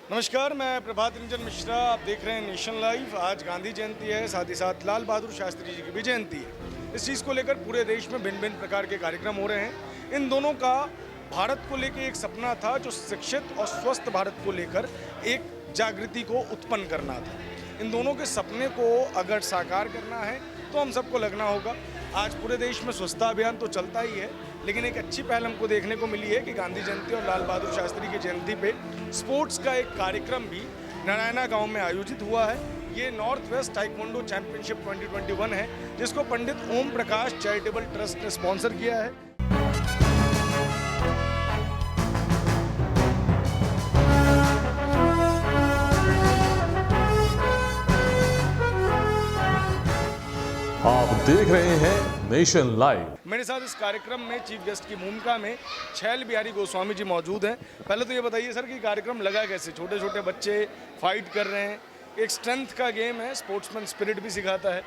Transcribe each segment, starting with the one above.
नमस्कार, मैं प्रभात रंजन मिश्रा। आप देख रहे हैं नेशन लाइव। आज गांधी जयंती है, साथ ही साथ लाल बहादुर शास्त्री जी की भी जयंती है। इस चीज़ को लेकर पूरे देश में भिन्न भिन्न प्रकार के कार्यक्रम हो रहे हैं। इन दोनों का भारत को लेकर एक सपना था, जो शिक्षित और स्वस्थ भारत को लेकर एक जागृति को उत्पन्न करना था। इन दोनों के सपने को अगर साकार करना है तो हम सबको लगना होगा। आज पूरे देश में स्वच्छता अभियान तो चलता ही है, लेकिन एक अच्छी पहल हमको देखने को मिली है कि गांधी जयंती और लाल बहादुर शास्त्री की जयंती पे स्पोर्ट्स का एक कार्यक्रम भी नारायणा गांव में आयोजित हुआ है। ये नॉर्थ वेस्ट टाइक्वांडो चैंपियनशिप 2021 है, जिसको पंडित ओम प्रकाश चैरिटेबल ट्रस्ट ने स्पॉन्सर किया है। आप देख रहे हैं नेशन लाइव। मेरे साथ इस कार्यक्रम में चीफ गेस्ट की भूमिका में छैल बिहारी गोस्वामी जी मौजूद हैं। पहले तो ये बताइए सर कि कार्यक्रम लगा कैसे? छोटे छोटे बच्चे फाइट कर रहे हैं, एक स्ट्रेंथ का गेम है, स्पोर्ट्समैन स्पिरिट भी सिखाता है।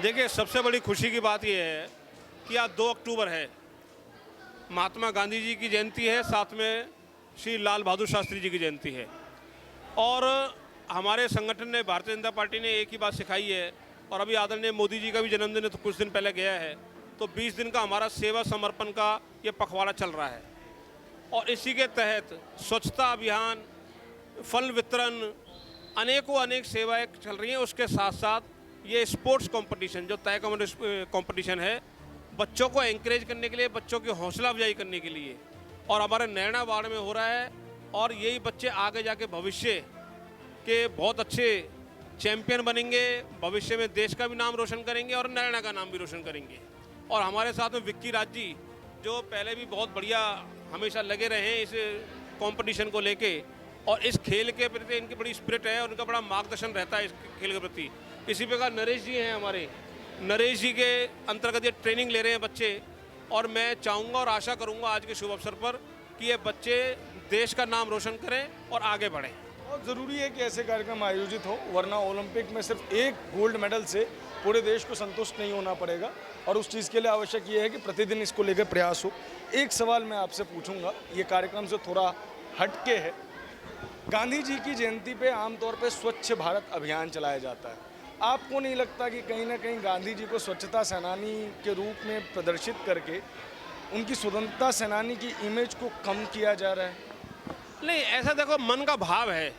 देखिए, सबसे बड़ी खुशी की बात यह है कि आज 2 अक्टूबर है, महात्मा गांधी जी की जयंती है, साथ में श्री लाल बहादुर शास्त्री जी की जयंती है। और हमारे संगठन ने, भारतीय जनता पार्टी ने एक ही बात सिखाई है, और अभी आदरणीय मोदी जी का भी जन्मदिन तो कुछ दिन पहले गया है, तो 20 दिन का हमारा सेवा समर्पण का ये पखवाड़ा चल रहा है। और इसी के तहत स्वच्छता अभियान, फल वितरण, अनेक सेवाएं चल रही हैं। उसके साथ साथ ये स्पोर्ट्स कंपटीशन, जो ताइक्वांडो कंपटीशन है, बच्चों को एंकरेज करने के लिए, बच्चों की हौसला अफजाई करने के लिए, और हमारे नैना वार्ड में हो रहा है। और यही बच्चे आगे जाके भविष्य के बहुत अच्छे चैंपियन बनेंगे, भविष्य में देश का भी नाम रोशन करेंगे और नैना का नाम भी रोशन करेंगे। और हमारे साथ में विक्की राज जी, जो पहले भी बहुत बढ़िया हमेशा लगे रहे हैं इस कंपटीशन को लेके, और इस खेल के प्रति इनकी बड़ी स्पिरिट है और उनका बड़ा मार्गदर्शन रहता है इस खेल के प्रति। इसी प्रकार नरेश जी हैं हमारे, नरेश जी के अंतर्गत ये ट्रेनिंग ले रहे हैं बच्चे। और मैं चाहूँगा और आशा करूँगा आज के शुभ अवसर पर कि ये बच्चे देश का नाम रोशन करें और आगे बढ़ें। बहुत ज़रूरी है कि ऐसे कार्यक्रम आयोजित हो, वरना ओलंपिक में सिर्फ एक गोल्ड मेडल से पूरे देश को संतुष्ट नहीं होना पड़ेगा, और उस चीज़ के लिए आवश्यक ये है कि प्रतिदिन इसको लेकर प्रयास हो। एक सवाल मैं आपसे पूछूंगा, ये कार्यक्रम से थोड़ा हटके है। गांधी जी की जयंती पे आमतौर पे स्वच्छ भारत अभियान चलाया जाता है। आपको नहीं लगता कि कहीं ना कहीं गांधी जी को स्वच्छता सेनानी के रूप में प्रदर्शित करके उनकी स्वतंत्रता सेनानी की इमेज को कम किया जा रहा है? नहीं, ऐसा देखो, मन का भाव है।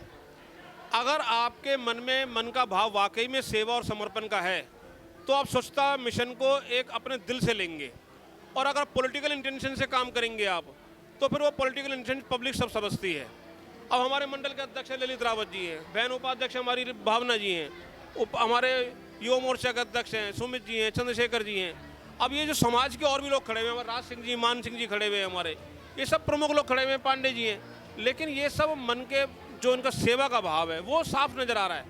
अगर आपके मन का भाव वाकई में सेवा और समर्पण का है, तो आप स्वच्छता मिशन को एक अपने दिल से लेंगे। और अगर पॉलिटिकल इंटेंशन से काम करेंगे आप, तो फिर वो पॉलिटिकल इंटेंशन पब्लिक सब समझती है। अब हमारे मंडल के अध्यक्ष ललित रावत जी हैं, बहन उपाध्यक्ष हमारी भावना जी हैं, हमारे युवा मोर्चा के अध्यक्ष हैं सुमित जी हैं, चंद्रशेखर जी हैं। अब ये जो समाज के और भी लोग खड़े हुए हैं, हमारे राज सिंह जी, मान सिंह जी खड़े हुए हैं, हमारे ये सब प्रमुख लोग खड़े हुए हैं, पांडे जी हैं। लेकिन ये सब मन के जो उनका सेवा का भाव है वो साफ नज़र आ रहा है।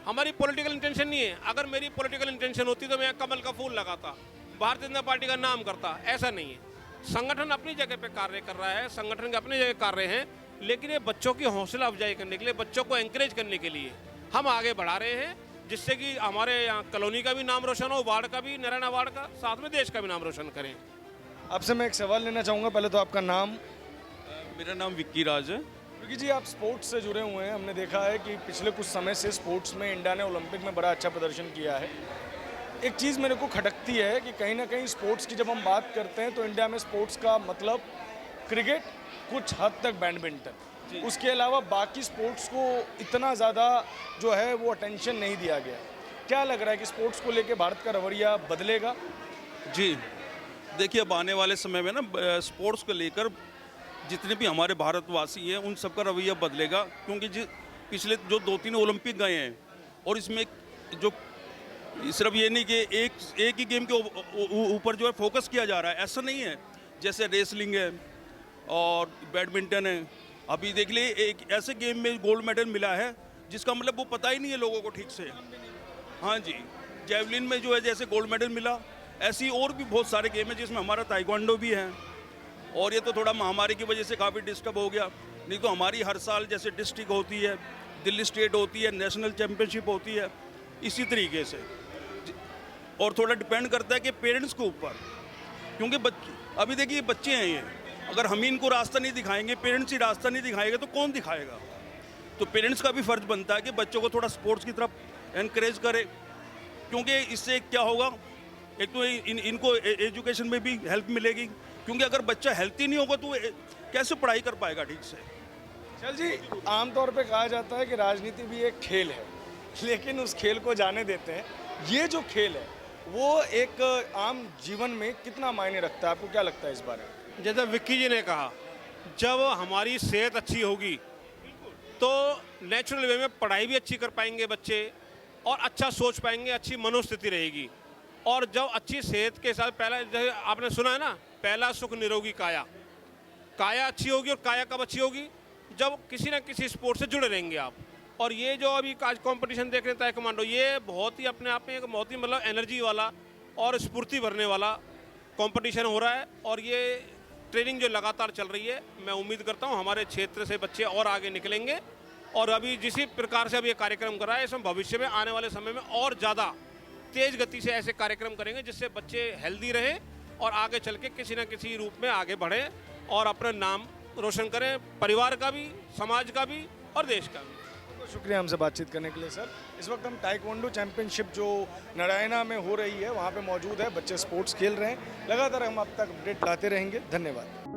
हमारी पॉलिटिकल इंटेंशन नहीं है। अगर मेरी पॉलिटिकल इंटेंशन होती तो मैं कमल का फूल लगाता, भारतीय जनता पार्टी का नाम करता। ऐसा नहीं है। संगठन अपनी जगह पे कार्य कर रहा है, संगठन के अपनी जगह कार्य हैं, लेकिन ये बच्चों की हौसला अफजाई करने के लिए, बच्चों को एंकरेज करने के लिए हम आगे बढ़ा रहे हैं, जिससे कि हमारे यहाँ कॉलोनी का भी नाम रोशन हो, वार्ड का भी, नारायणा वार्ड का, साथ में देश का भी नाम रोशन करें। आपसे मैं एक सवाल लेना चाहूँगा। पहले तो आपका नाम? मेरा नाम विक्की राज है। क्योंकि जी आप स्पोर्ट्स से जुड़े हुए हैं, हमने देखा है कि पिछले कुछ समय से स्पोर्ट्स में इंडिया ने ओलंपिक में बड़ा अच्छा प्रदर्शन किया है। एक चीज़ मेरे को खटकती है कि कहीं ना कहीं स्पोर्ट्स की जब हम बात करते हैं तो इंडिया में स्पोर्ट्स का मतलब क्रिकेट, कुछ हद तक बैडमिंटन, उसके अलावा बाकी स्पोर्ट्स को इतना ज़्यादा जो है वो अटेंशन नहीं दिया गया। क्या लग रहा है कि स्पोर्ट्स को लेकर भारत का रवैया बदलेगा? जी देखिए, अब आने वाले समय में ना स्पोर्ट्स को लेकर जितने भी हमारे भारतवासी हैं उन सबका रवैया बदलेगा। क्योंकि पिछले जो 2-3 ओलंपिक गए हैं, और इसमें जो सिर्फ ये नहीं कि एक ही गेम के ऊपर जो है फोकस किया जा रहा है, ऐसा नहीं है। जैसे रेसलिंग है और बैडमिंटन है। अभी देख लिए एक ऐसे गेम में गोल्ड मेडल मिला है जिसका मतलब वो पता ही नहीं है लोगों को ठीक से। हाँ जी, जेवलिन में जो है जैसे गोल्ड मेडल मिला, ऐसी और भी बहुत सारे गेम है जिसमें हमारा ताइक्वांडो भी है। और ये तो थोड़ा महामारी की वजह से काफ़ी डिस्टर्ब हो गया, नहीं तो हमारी हर साल जैसे डिस्ट्रिक्ट होती है, दिल्ली स्टेट होती है, नेशनल चैम्पियनशिप होती है, इसी तरीके से। और थोड़ा डिपेंड करता है कि पेरेंट्स के ऊपर, क्योंकि अभी देखिए बच्चे हैं ये, अगर हम ही इनको रास्ता नहीं दिखाएंगे, पेरेंट्स ही रास्ता नहीं दिखाएंगे, तो कौन दिखाएगा? तो पेरेंट्स का भी फ़र्ज बनता है कि बच्चों को थोड़ा स्पोर्ट्स की तरफ एनकरेज करे, क्योंकि इससे क्या होगा, एक तो इनको एजुकेशन में भी हेल्प मिलेगी, क्योंकि अगर बच्चा हेल्थी नहीं होगा तो कैसे पढ़ाई कर पाएगा ठीक से। चल जी, आमतौर पे कहा जाता है कि राजनीति भी एक खेल है, लेकिन उस खेल को जाने देते हैं। ये जो खेल है वो एक आम जीवन में कितना मायने रखता है, आपको क्या लगता है इस बारे में? जैसे विक्की जी ने कहा, जब हमारी सेहत अच्छी होगी तो नेचुरल वे में पढ़ाई भी अच्छी कर पाएंगे बच्चे और अच्छा सोच पाएंगे, अच्छी मनोस्थिति रहेगी। और जब अच्छी सेहत के साथ, पहला जैसे आपने सुना है ना, पहला सुख निरोगी काया, काया अच्छी होगी। और काया कब अच्छी होगी? जब किसी ना किसी स्पोर्ट से जुड़े रहेंगे आप। और ये जो अभी आज कंपटीशन देख रहे हैं ताइक्वांडो, ये बहुत ही अपने आप में एक बहुत ही मतलब एनर्जी वाला और स्फूर्ति भरने वाला कंपटीशन हो रहा है। और ये ट्रेनिंग जो लगातार चल रही है, मैं उम्मीद करता हूँ हमारे क्षेत्र से बच्चे और आगे निकलेंगे। और अभी जिस प्रकार से अभी ये कार्यक्रम कर रहा है, इसमें भविष्य में आने वाले समय में और ज़्यादा तेज़ गति से ऐसे कार्यक्रम करेंगे जिससे बच्चे हेल्दी रहें और आगे चल के किसी न किसी रूप में आगे बढ़ें और अपना नाम रोशन करें, परिवार का भी, समाज का भी और देश का भी। तो शुक्रिया हमसे बातचीत करने के लिए सर। इस वक्त हम ताइक्वांडो चैंपियनशिप जो नारायणा में हो रही है वहाँ पे मौजूद है, बच्चे स्पोर्ट्स खेल रहे हैं। लगातार हम अब तक अपडेट लाते रहेंगे। धन्यवाद।